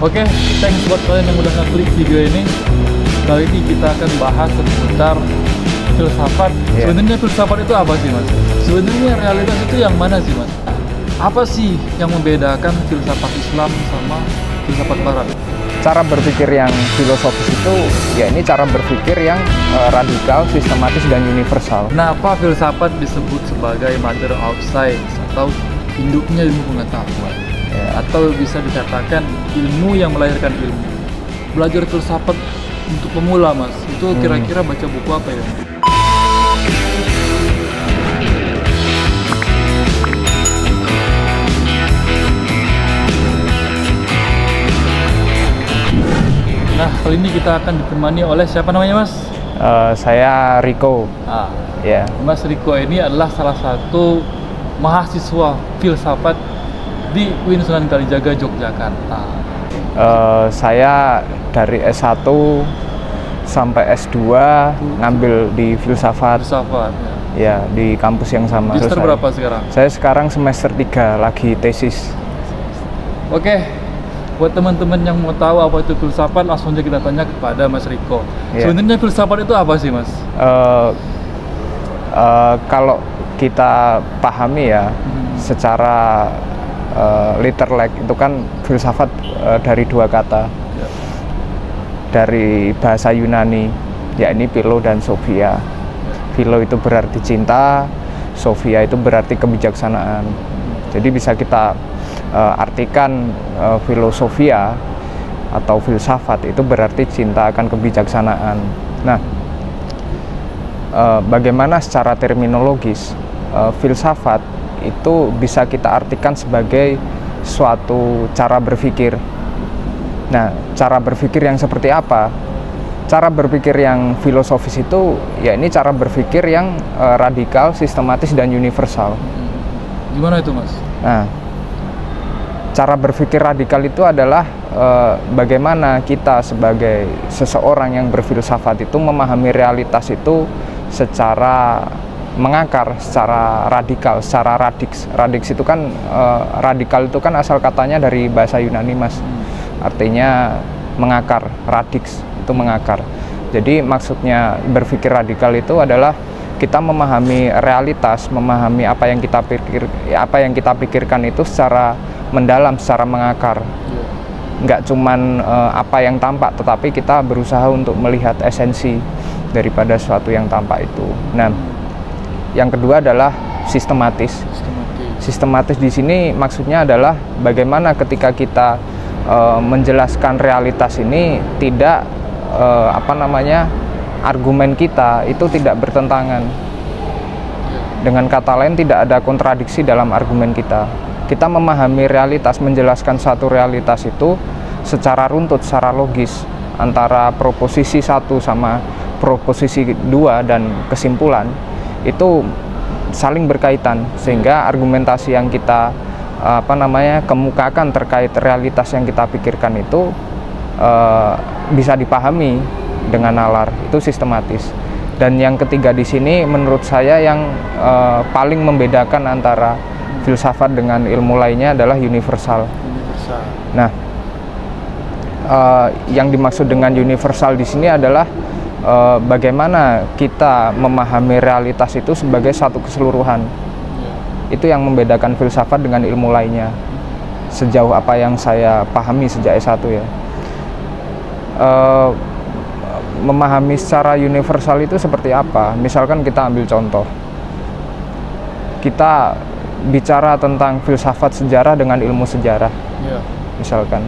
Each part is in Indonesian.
Oke, thanks buat kalian yang udah ngeklik video ini. Kali ini kita akan bahas seputar filsafat. Sebenarnya filsafat itu apa sih, Mas? Sebenarnya realitas itu yang mana sih, Mas? Apa sih yang membedakan filsafat Islam sama filsafat Barat? Cara berpikir yang filosofis itu, ya ini cara berpikir yang radikal, sistematis, dan universal. Kenapa filsafat disebut sebagai mother of science atau induknya ilmu pengetahuan? Ya, atau bisa dikatakan ilmu yang melahirkan ilmu. Belajar filsafat untuk pemula, Mas, itu kira-kira baca buku apa ya? Nah, kali ini kita akan ditemani oleh siapa namanya, Mas? Saya Riko. Ya. Mas Riko ini adalah salah satu mahasiswa filsafat di UIN Sunan Kalijaga, Yogyakarta. Saya dari S1 sampai S2 ngambil di filsafat. Ya, di kampus yang sama. Semester berapa sekarang? Saya sekarang semester 3 lagi tesis. Oke. Buat teman-teman yang mau tahu apa itu filsafat, langsung aja kita tanya kepada Mas Riko. Sebenarnya filsafat itu apa sih, Mas? Kalau kita pahami ya, secara literlek itu kan filsafat dari dua kata, dari bahasa Yunani, yakni philo dan sophia. Philo itu berarti cinta, sophia itu berarti kebijaksanaan. Jadi bisa kita artikan filosofia atau filsafat itu berarti cinta akan kebijaksanaan. Nah, bagaimana secara terminologis filsafat itu bisa kita artikan sebagai suatu cara berpikir. Nah, cara berpikir yang seperti apa? Cara berpikir yang filosofis itu, ya ini cara berpikir yang radikal, sistematis, dan universal. Gimana itu, Mas? Nah, cara berpikir radikal itu adalah bagaimana kita sebagai seseorang yang berfilsafat itu memahami realitas itu secara mengakar, secara radikal, secara radix. Radix itu kan radikal itu kan asal katanya dari bahasa Yunani, Mas. Artinya mengakar, radix itu mengakar. Jadi maksudnya berpikir radikal itu adalah kita memahami realitas, memahami apa yang kita pikirkan itu secara mendalam, secara mengakar. Nggak cuman apa yang tampak, tetapi kita berusaha untuk melihat esensi daripada sesuatu yang tampak itu. Nah, yang kedua adalah sistematis. Sistematis di sini maksudnya adalah bagaimana ketika kita menjelaskan realitas ini tidak argumen kita itu tidak bertentangan. Dengan kata lain, tidak ada kontradiksi dalam argumen kita. Kita memahami realitas, menjelaskan satu realitas itu secara runtut, secara logis, antara proposisi 1 sama proposisi 2 dan kesimpulan itu saling berkaitan, sehingga argumentasi yang kita kemukakan terkait realitas yang kita pikirkan itu bisa dipahami dengan nalar. Itu sistematis. Dan yang ketiga di sini menurut saya yang paling membedakan antara filsafat dengan ilmu lainnya adalah universal. Nah, yang dimaksud dengan universal di sini adalah bagaimana kita memahami realitas itu sebagai satu keseluruhan. Itu yang membedakan filsafat dengan ilmu lainnya. Sejauh apa yang saya pahami sejak S1 ya. Memahami secara universal itu seperti apa? Misalkan kita ambil contoh, kita bicara tentang filsafat sejarah dengan ilmu sejarah. Misalkan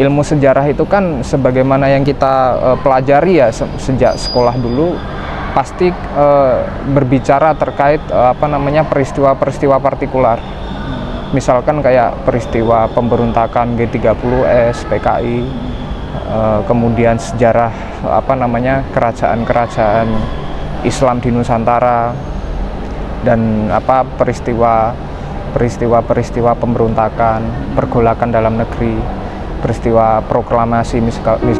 ilmu sejarah itu kan sebagaimana yang kita pelajari ya sejak sekolah dulu, pasti berbicara terkait peristiwa-peristiwa partikular. Misalkan kayak peristiwa pemberontakan G30S, PKI, kemudian sejarah kerajaan-kerajaan Islam di Nusantara, dan peristiwa pemberontakan, pergolakan dalam negeri, peristiwa proklamasi misalkan.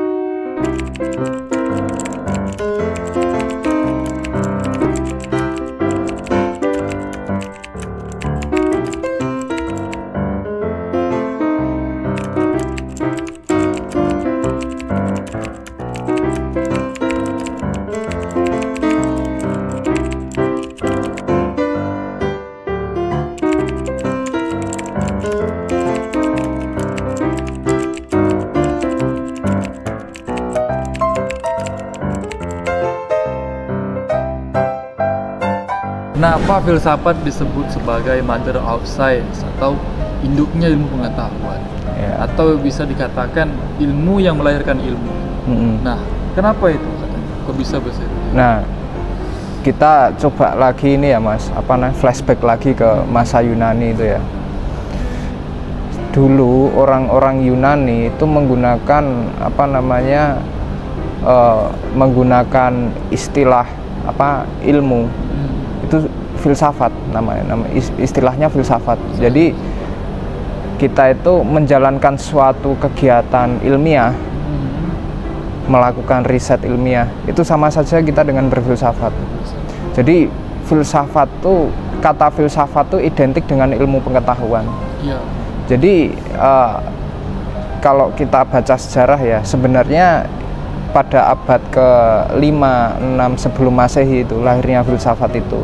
kenapa filsafat disebut sebagai mother of science atau induknya ilmu pengetahuan? Ya. Atau bisa dikatakan ilmu yang melahirkan ilmu. Nah, kenapa itu katanya? Kok bisa bahasa itu? Nah, kita coba lagi ini ya Mas, flashback lagi ke masa Yunani itu ya. Dulu orang-orang Yunani itu menggunakan menggunakan istilah ilmu. Itu filsafat namanya, istilahnya filsafat. Jadi kita itu menjalankan suatu kegiatan ilmiah, melakukan riset ilmiah, itu sama saja kita dengan berfilsafat. Jadi filsafat tuh, kata filsafat tuh identik dengan ilmu pengetahuan. Ya. Jadi kalau kita baca sejarah ya, sebenarnya pada abad ke-5, 6 sebelum Masehi itu lahirnya filsafat itu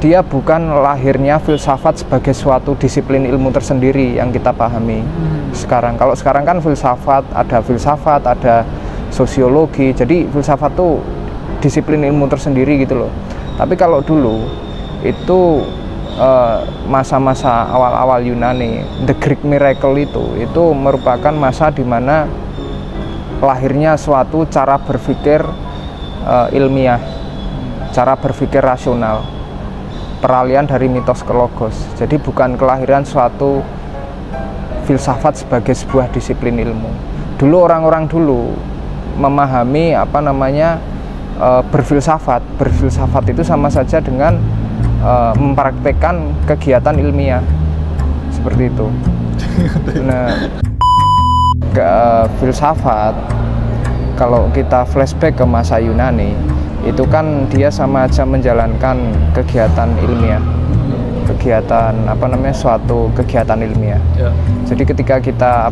dia bukan lahirnya filsafat sebagai suatu disiplin ilmu tersendiri yang kita pahami sekarang. Kalau sekarang kan filsafat, ada sosiologi, jadi filsafat itu disiplin ilmu tersendiri gitu loh. Tapi kalau dulu itu masa-masa awal-awal Yunani, the Greek Miracle itu merupakan masa di mana lahirnya suatu cara berpikir ilmiah, cara berpikir rasional, peralihan dari mitos ke logos. Jadi bukan kelahiran suatu filsafat sebagai sebuah disiplin ilmu. Dulu orang-orang dulu memahami berfilsafat itu sama saja dengan mempraktekkan kegiatan ilmiah seperti itu. Nah, filsafat kalau kita flashback ke masa Yunani itu kan dia sama aja menjalankan kegiatan ilmiah, suatu kegiatan ilmiah. Ya. Jadi ketika kita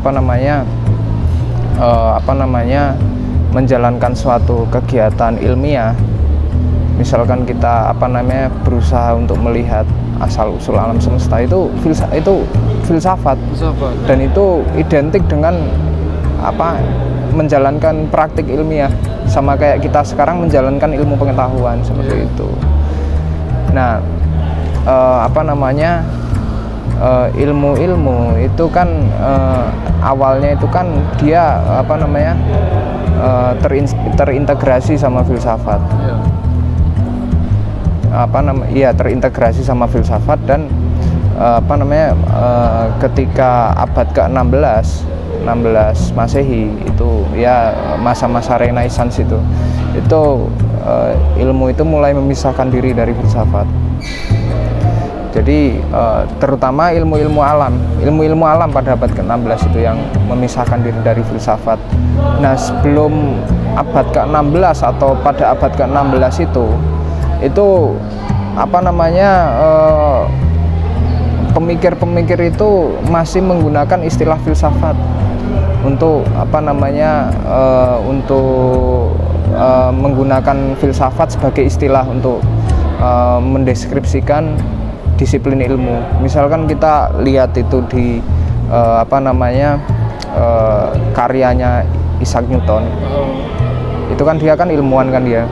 menjalankan suatu kegiatan ilmiah, misalkan kita berusaha untuk melihat asal usul alam semesta, itu filsafat. Dan itu identik dengan menjalankan praktik ilmiah, sama kayak kita sekarang menjalankan ilmu pengetahuan seperti itu. Nah, ilmu-ilmu itu kan awalnya itu kan dia terintegrasi sama filsafat. Terintegrasi sama filsafat dan ketika abad ke-16 Masehi itu ya masa-masa Renaissance itu ilmu itu mulai memisahkan diri dari filsafat. Jadi terutama ilmu-ilmu alam pada abad ke-16 itu yang memisahkan diri dari filsafat. Nah, sebelum abad ke-16 atau pada abad ke-16 itu pemikir-pemikir itu masih menggunakan istilah filsafat untuk menggunakan filsafat sebagai istilah untuk mendeskripsikan disiplin ilmu. Misalkan kita lihat itu di karyanya Isaac Newton. Itu kan dia kan ilmuwan kan dia.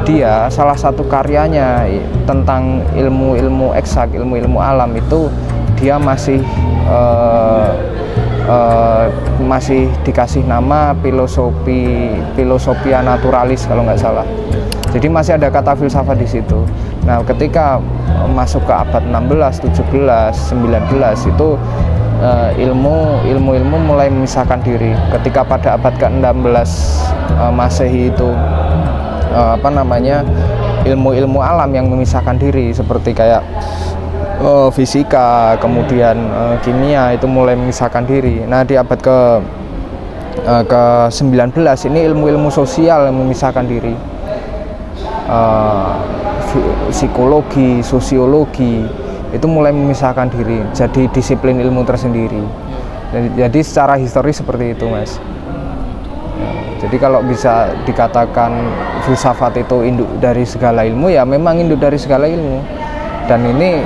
Dia salah satu karyanya tentang ilmu-ilmu eksak, ilmu-ilmu alam itu dia masih dikasih nama filosofia naturalis kalau nggak salah. Jadi masih ada kata filsafat di situ. Nah, ketika masuk ke abad 16, 17, 19 itu ilmu-ilmu mulai memisahkan diri. Ketika pada abad ke-16 Masehi itu ilmu-ilmu alam yang memisahkan diri seperti kayak fisika, kemudian kimia itu mulai memisahkan diri. Nah, di abad ke-19 ini ilmu-ilmu sosial yang memisahkan diri. Psikologi, sosiologi itu mulai memisahkan diri jadi disiplin ilmu tersendiri. Jadi secara historis seperti itu, Mas. Jadi kalau bisa dikatakan filsafat itu induk dari segala ilmu, ya memang induk dari segala ilmu. Dan ini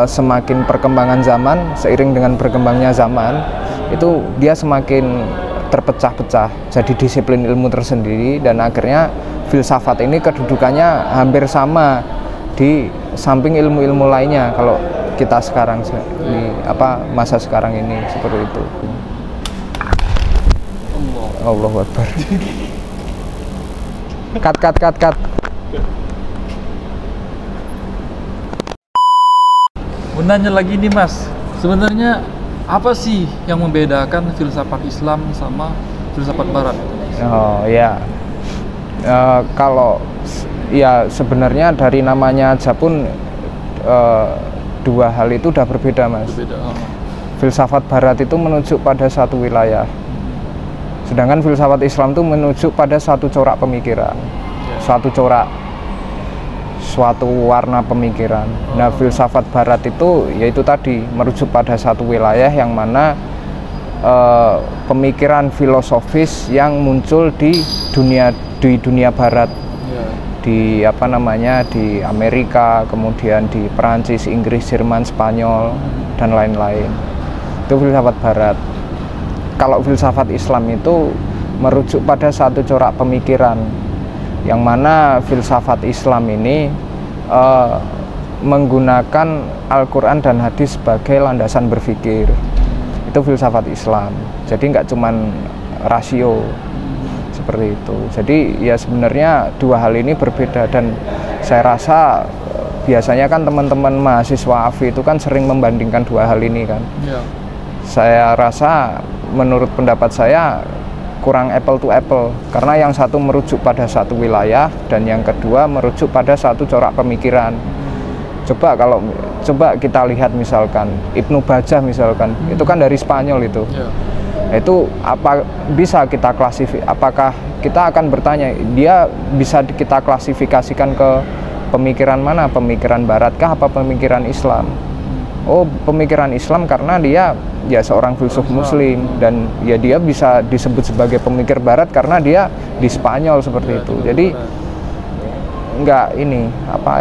semakin perkembangan zaman, seiring dengan berkembangnya zaman, itu dia semakin terpecah-pecah jadi disiplin ilmu tersendiri, dan akhirnya filsafat ini kedudukannya hampir sama di samping ilmu-ilmu lainnya kalau kita sekarang di masa sekarang ini seperti itu. Allahu Akbar. Cut. Mau nanya lagi nih Mas, sebenarnya apa sih yang membedakan filsafat Islam sama filsafat Barat? Oh ya, kalau ya sebenarnya dari namanya aja pun dua hal itu udah berbeda Mas. Berbeda. Filsafat Barat itu menuju pada satu wilayah, sedangkan filsafat Islam itu menuju pada satu corak pemikiran, suatu warna pemikiran. Nah, filsafat Barat itu yaitu tadi merujuk pada satu wilayah yang mana pemikiran filosofis yang muncul di dunia Barat, di di Amerika, kemudian di Perancis, Inggris, Jerman, Spanyol dan lain-lain. Itu filsafat Barat. Kalau filsafat Islam itu merujuk pada satu corak pemikiran, yang mana filsafat Islam ini menggunakan Al-Quran dan hadis sebagai landasan berpikir. Itu filsafat Islam. Jadi nggak cuman rasio seperti itu. Jadi ya sebenarnya dua hal ini berbeda, dan saya rasa biasanya kan teman-teman mahasiswa AFI itu kan sering membandingkan dua hal ini kan. Ya. Saya rasa menurut pendapat saya kurang apple to apple, karena yang satu merujuk pada satu wilayah dan yang kedua merujuk pada satu corak pemikiran. Coba kita lihat misalkan Ibnu Bajjah misalkan, itu kan dari Spanyol itu. Itu apa bisa kita apakah kita akan bertanya dia bisa kita klasifikasikan ke pemikiran mana? Pemikiran Baratkah apa pemikiran Islam? Oh, pemikiran Islam karena dia ya seorang filsuf Muslim, dan ya dia bisa disebut sebagai pemikir Barat karena dia di Spanyol seperti itu. Jadi enggak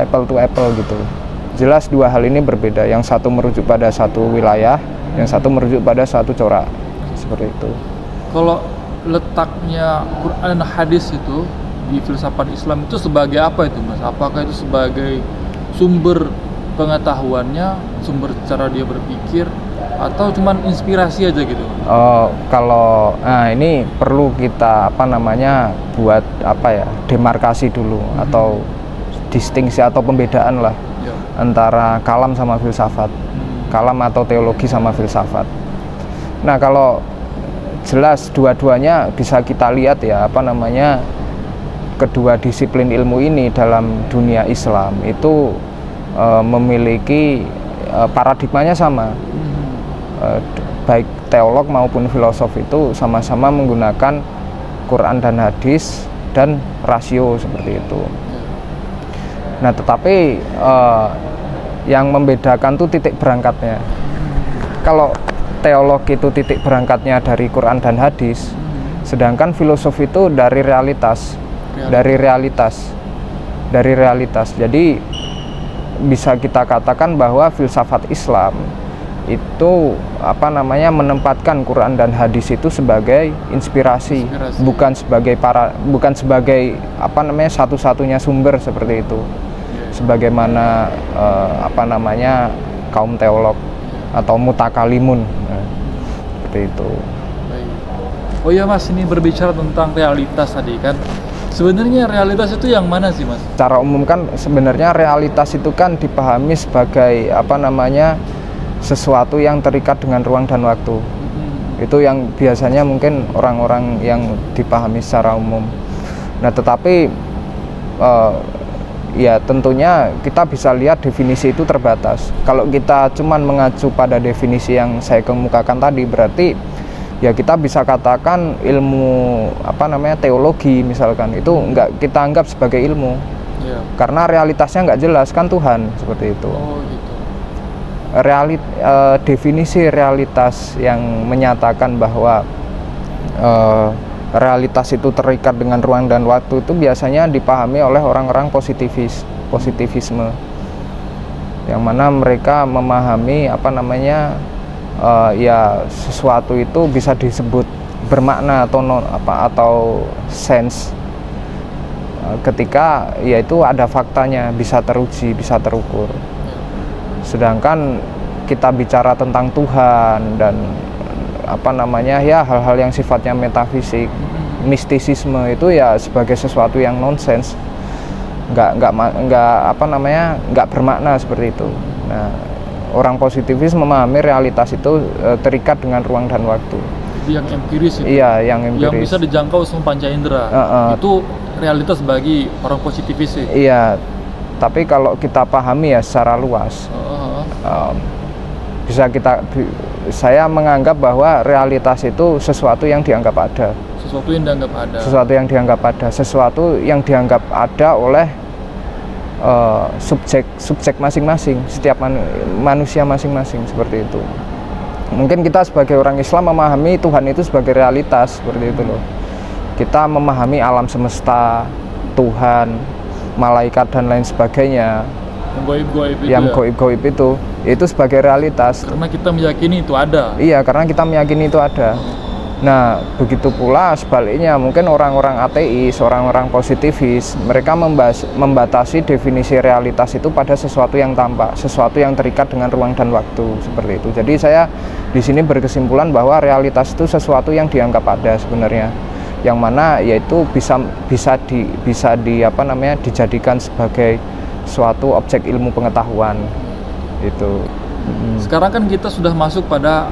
apple to apple gitu. Jelas dua hal ini berbeda. Yang satu merujuk pada satu wilayah, yang satu merujuk pada satu corak seperti itu. Kalau letaknya Quran dan hadis itu di filsafat Islam itu sebagai apa itu Mas? Apakah itu sebagai sumber pengetahuannya, sumber cara dia berpikir, atau cuman inspirasi aja gitu? Ini perlu kita buat demarkasi dulu, atau distingsi atau pembedaan lah antara kalam sama filsafat, kalam atau teologi sama filsafat. Nah, kalau jelas dua-duanya bisa kita lihat ya kedua disiplin ilmu ini dalam dunia Islam itu memiliki paradigmanya sama. Baik teolog maupun filosof itu sama-sama menggunakan Quran dan hadis dan rasio seperti itu. Nah, tetapi yang membedakan tuh titik berangkatnya. Kalau teolog itu titik berangkatnya dari Quran dan hadis, sedangkan filosof itu dari realitas. Jadi bisa kita katakan bahwa filsafat Islam itu menempatkan Quran dan hadis itu sebagai inspirasi. bukan sebagai satu-satunya sumber seperti itu. Sebagaimana kaum teolog atau mutakalimun seperti itu. Oh ya Mas, ini berbicara tentang realitas tadi kan. Sebenarnya realitas itu yang mana sih Mas? Secara umum kan sebenarnya realitas itu kan dipahami sebagai sesuatu yang terikat dengan ruang dan waktu. Itu yang biasanya mungkin orang-orang yang dipahami secara umum. Nah, tetapi ya tentunya kita bisa lihat definisi itu terbatas. Kalau kita cuman mengacu pada definisi yang saya kemukakan tadi, berarti ya kita bisa katakan ilmu teologi misalkan itu nggak kita anggap sebagai ilmu, karena realitasnya nggak jelas kan Tuhan seperti itu. Definisi realitas yang menyatakan bahwa realitas itu terikat dengan ruang dan waktu itu biasanya dipahami oleh orang-orang positivisme, yang mana mereka memahami ya sesuatu itu bisa disebut bermakna atau sense ketika yaitu ada faktanya, bisa teruji, bisa terukur. Sedangkan kita bicara tentang Tuhan dan apa namanya ya hal-hal yang sifatnya metafisik, mistisisme itu ya sebagai sesuatu yang nonsens, nggak bermakna seperti itu. Nah, orang positivis memahami realitas itu terikat dengan ruang dan waktu. Yang empiris itu. Iya, yang empiris. Yang bisa dijangkau semua panca indera. Itu realitas bagi orang positivis sih. Iya. Tapi kalau kita pahami ya secara luas, saya menganggap bahwa realitas itu sesuatu yang dianggap ada. Sesuatu yang dianggap ada oleh subjek masing-masing, setiap manusia masing-masing, seperti itu. Mungkin kita sebagai orang Islam memahami Tuhan itu sebagai realitas, seperti itu loh. Kita memahami alam semesta, Tuhan, malaikat dan lain sebagainya, yang goib-goib itu sebagai realitas. Karena kita meyakini itu ada. Iya, karena kita meyakini itu ada. Nah, begitu pula sebaliknya, mungkin orang-orang ateis, orang-orang positivis, mereka membatasi definisi realitas itu pada sesuatu yang tampak, sesuatu yang terikat dengan ruang dan waktu, seperti itu. Jadi saya di sini berkesimpulan bahwa realitas itu sesuatu yang dianggap ada sebenarnya, yang mana yaitu bisa dijadikan sebagai suatu objek ilmu pengetahuan itu. Sekarang kan kita sudah masuk pada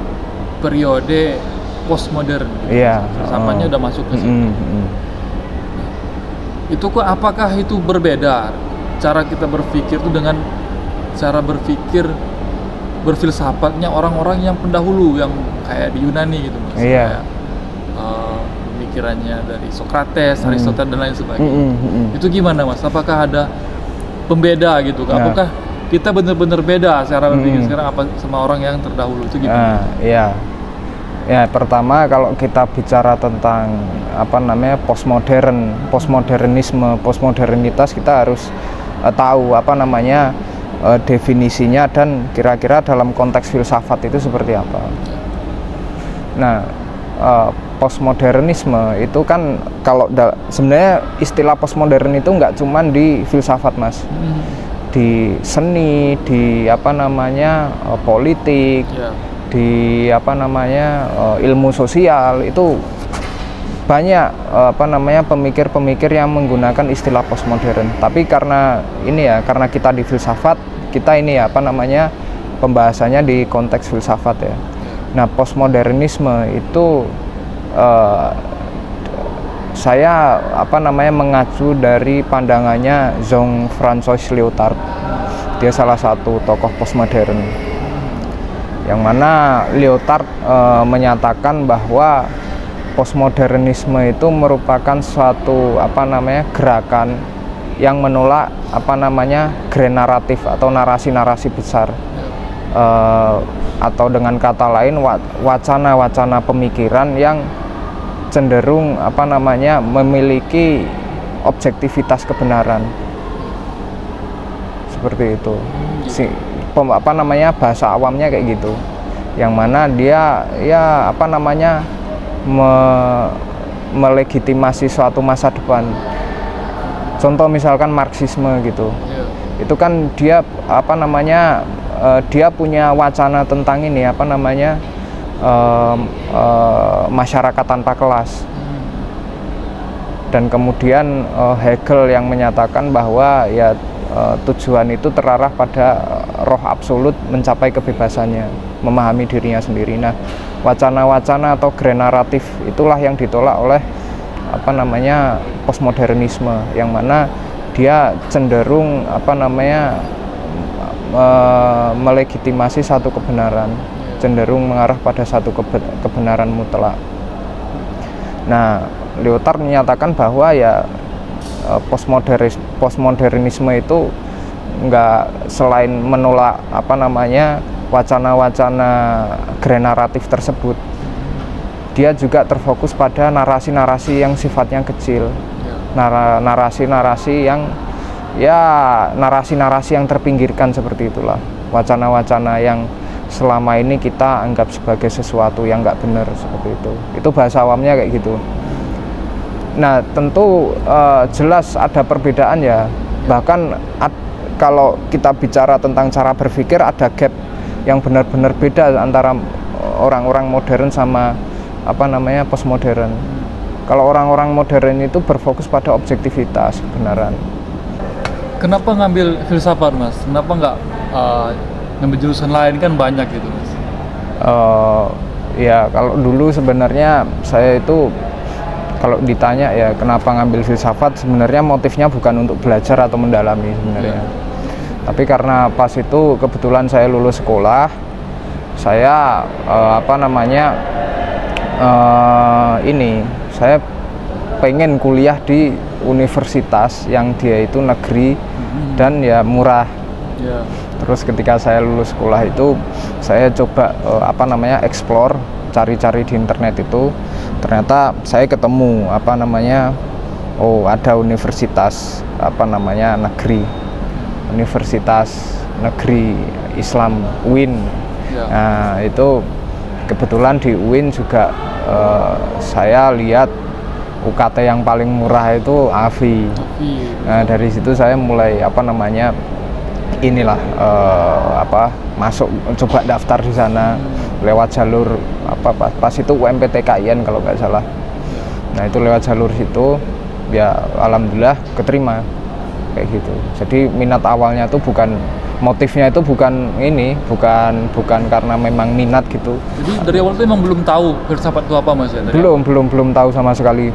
periode postmodern, iya, filsafatnya udah masuk ke situ. Itu kok apakah itu berbeda cara kita berpikir itu dengan cara berpikir berfilsafatnya orang-orang yang pendahulu yang kayak di Yunani gitu, Mas? Iya. Pemikirannya dari Socrates, Aristoteles dan lain sebagainya. Itu gimana, Mas? Apakah ada pembeda gitu? Apakah kita benar-benar beda cara berpikir sekarang apa sama orang yang terdahulu itu gimana? Iya. Ya, pertama kalau kita bicara tentang postmodernitas, kita harus tahu definisinya dan kira-kira dalam konteks filsafat itu seperti apa. Nah, postmodernisme itu kan sebenarnya istilah postmodern itu nggak cuma di filsafat, Mas. Di seni, di politik, di ilmu sosial itu banyak pemikir-pemikir yang menggunakan istilah postmodern. Tapi karena kita di filsafat, kita pembahasannya di konteks filsafat ya. Nah, postmodernisme itu saya mengacu dari pandangannya Jean-François Lyotard. Dia salah satu tokoh postmodern, yang mana Lyotard menyatakan bahwa postmodernisme itu merupakan suatu gerakan yang menolak grand naratif atau narasi-narasi besar, atau dengan kata lain wacana-wacana pemikiran yang cenderung memiliki objektivitas kebenaran, seperti itu. Bahasa awamnya kayak gitu, yang mana dia melegitimasi suatu masa depan. Contoh misalkan Marxisme gitu, itu kan dia dia punya wacana tentang ini masyarakat tanpa kelas. Dan kemudian Hegel yang menyatakan bahwa tujuan itu terarah pada roh absolut mencapai kebebasannya, memahami dirinya sendiri. Nah, wacana-wacana atau grand naratif itulah yang ditolak oleh postmodernisme, yang mana dia cenderung melegitimasi satu kebenaran, cenderung mengarah pada satu kebenaran mutlak. Nah, Lyotard menyatakan bahwa postmodernisme itu nggak selain menolak wacana-wacana grand naratif tersebut, dia juga terfokus pada narasi-narasi yang sifatnya kecil, narasi-narasi yang terpinggirkan, seperti itulah wacana-wacana yang selama ini kita anggap sebagai sesuatu yang nggak benar, seperti itu. Itu bahasa awamnya kayak gitu. Nah, tentu jelas ada perbedaan ya. Bahkan kalau kita bicara tentang cara berpikir, ada gap yang benar-benar beda antara orang-orang modern sama postmodern. Kalau orang-orang modern itu berfokus pada objektivitas, kebenaran. Kenapa ngambil filsafat, Mas? Kenapa nggak ngambil jurusan lain, kan banyak gitu, Mas? Ya kalau dulu sebenarnya saya itu, kalau ditanya ya kenapa ngambil filsafat, sebenarnya motifnya bukan untuk belajar atau mendalami sebenarnya. Tapi karena pas itu kebetulan saya lulus sekolah, saya saya pengen kuliah di universitas yang dia itu negeri dan ya murah. Terus ketika saya lulus sekolah itu, saya coba explore, cari-cari di internet itu, ternyata saya ketemu ada universitas negeri, Universitas Negeri Islam UIN. Nah itu kebetulan di UIN juga saya lihat UKT yang paling murah itu AFI. Nah dari situ saya mulai masuk, coba daftar di sana lewat jalur pas itu UMPTKIN kalau nggak salah. Nah itu lewat jalur situ ya alhamdulillah keterima kayak gitu. Jadi minat awalnya tuh motifnya itu bukan karena memang minat gitu. Jadi dari awal tuh emang belum tahu filsafat itu apa, Mas ya? Belum tahu sama sekali.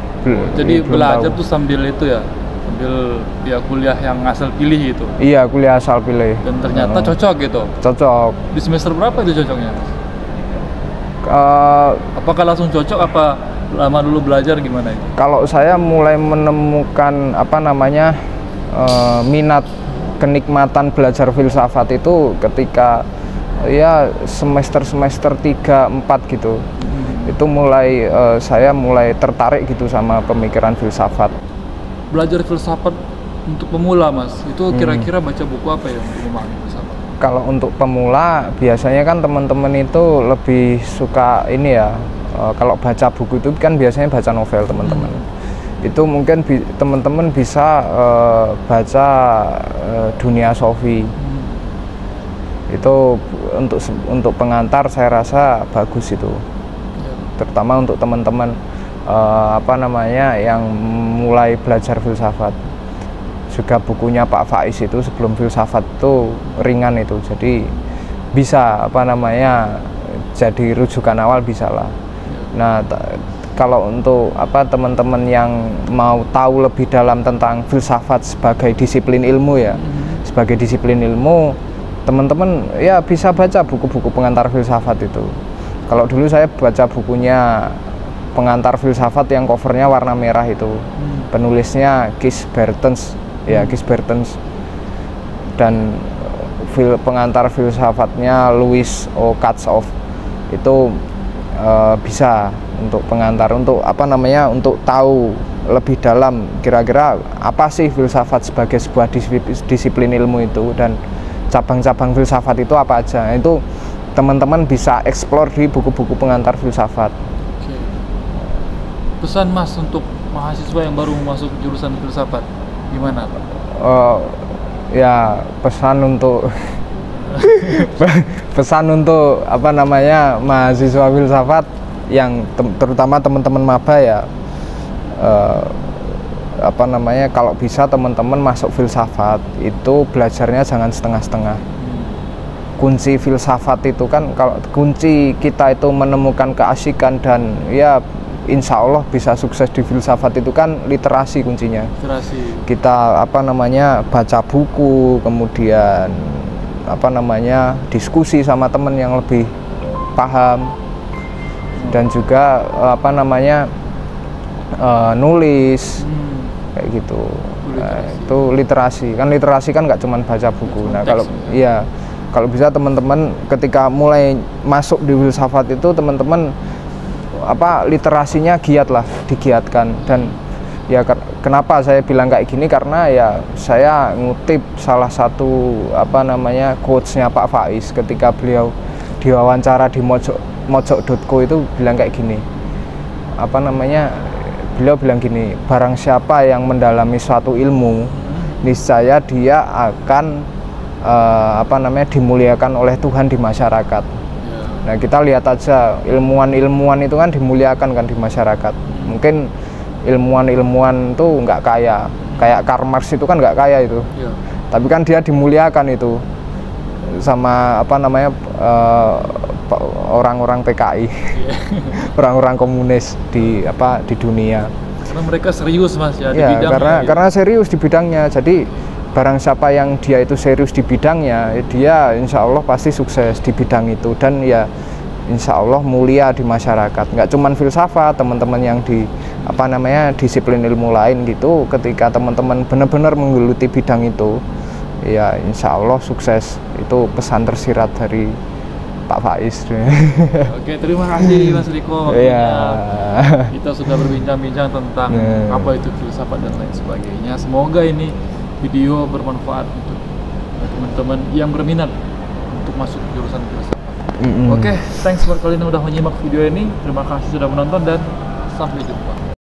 Jadi belajar tuh sambil itu ya, sambil ya kuliah yang asal pilih gitu. Iya, kuliah asal pilih. Dan ternyata cocok gitu. Cocok. Di semester berapa itu cocoknya, Mas? Apakah langsung cocok, apa lama dulu belajar, gimana itu? Kalau saya mulai menemukan minat, kenikmatan belajar filsafat itu ketika ya semester 3-4 gitu. Itu saya mulai tertarik gitu sama pemikiran filsafat. Belajar filsafat untuk pemula, Mas, itu kira-kira baca buku apa ya untuk memahami filsafat? Kalau untuk pemula biasanya kan teman-teman itu lebih suka kalau baca buku itu kan biasanya baca novel teman-teman. Itu mungkin teman-teman bisa baca Dunia Sofi. Itu untuk pengantar saya rasa bagus itu. Terutama untuk teman-teman yang mulai belajar filsafat. Juga bukunya Pak Faiz itu Sebelum Filsafat itu ringan itu. Jadi bisa jadi rujukan awal bisa lah. Nah, kalau untuk teman-teman yang mau tahu lebih dalam tentang filsafat sebagai disiplin ilmu ya, sebagai disiplin ilmu, teman-teman ya bisa baca buku-buku pengantar filsafat itu. Kalau dulu saya baca bukunya Pengantar Filsafat yang covernya warna merah itu, penulisnya Kees Bertens ya, Kees Bertens, dan pengantar filsafatnya Louis O. Katzoff itu bisa untuk pengantar, untuk untuk tahu lebih dalam kira-kira apa sih filsafat sebagai sebuah disiplin ilmu itu, dan cabang-cabang filsafat itu apa aja. Itu teman-teman bisa explore di buku-buku pengantar filsafat. Pesan Mas untuk mahasiswa yang baru masuk jurusan filsafat gimana, Pak? Ya pesan untuk mahasiswa filsafat yang terutama teman-teman maba ya, kalau bisa teman-teman masuk filsafat itu belajarnya jangan setengah-setengah. Kunci filsafat itu kan, kalau kunci kita itu menemukan keasikan dan ya insya Allah bisa sukses di filsafat itu kan literasi kuncinya. Literasi. Kita baca buku, kemudian diskusi sama teman yang lebih paham, dan juga nulis kayak gitu. Nah, itu literasi kan nggak cuma baca buku. Nah kalau bisa teman-teman ketika mulai masuk di filsafat itu teman-teman literasinya digiatkan. Dan ya kenapa saya bilang kayak gini, karena ya saya ngutip salah satu quotes-nya Pak Faiz ketika beliau diwawancara di mojok.co itu bilang kayak gini, beliau bilang gini, barang siapa yang mendalami suatu ilmu, niscaya dia akan dimuliakan oleh Tuhan di masyarakat. Nah, kita lihat aja ilmuwan-ilmuwan itu kan dimuliakan kan di masyarakat. Mungkin ilmuwan-ilmuwan tuh nggak kaya, kayak Karl Marx itu kan nggak kaya itu, tapi kan dia dimuliakan itu sama orang-orang PKI, orang-orang komunis di dunia. Karena mereka serius mas ya di bidangnya. Karena serius di bidangnya. Jadi barang siapa yang dia itu serius di bidangnya, dia insya Allah pasti sukses di bidang itu, dan ya insya Allah mulia di masyarakat. Nggak cuman filsafat, teman-teman yang di disiplin ilmu lain gitu, ketika teman-teman benar-benar menggeluti bidang itu, ya insya Allah sukses. Itu pesan tersirat dari Pak Faiz. Oke, terima kasih Mas Riko. Kita sudah berbincang-bincang tentang apa itu filsafat dan lain sebagainya. Semoga ini video bermanfaat untuk teman-teman yang berminat untuk masuk jurusan filsafat. Oke, thanks for kalian yang udah menyimak video ini. Terima kasih sudah menonton dan sampai jumpa.